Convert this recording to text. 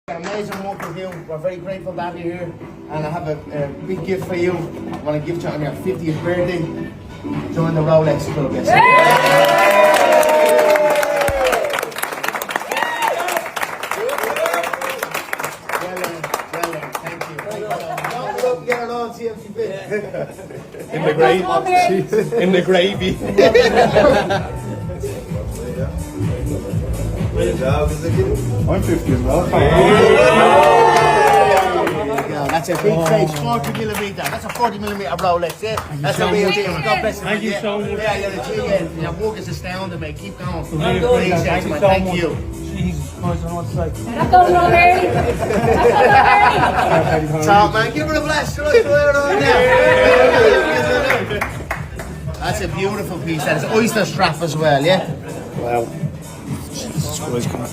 Amazing work with you. We're very grateful to have you here, and I have a big gift for you. I want to give you on your 50th birthday. Join the Rolex Club. Yes. Well done, thank you. Get it on, see if you fit. In the gravy. In the gravy. I'm 50 as well. That's a big face, 40mm. That's a 40mm Rolex, yeah? That's a real deal. God bless you. Thank you so much. Yeah, you're a G, yeah. Your work is astounding, mate. Keep going. Thank you so Thank much. you. Jesus Christ, I don't know what to say. That's all Robert. That's all Robert. Top man, give her a blast. That's a beautiful piece. That's oyster strap as well, yeah? Wow. Jesus Christ, come on.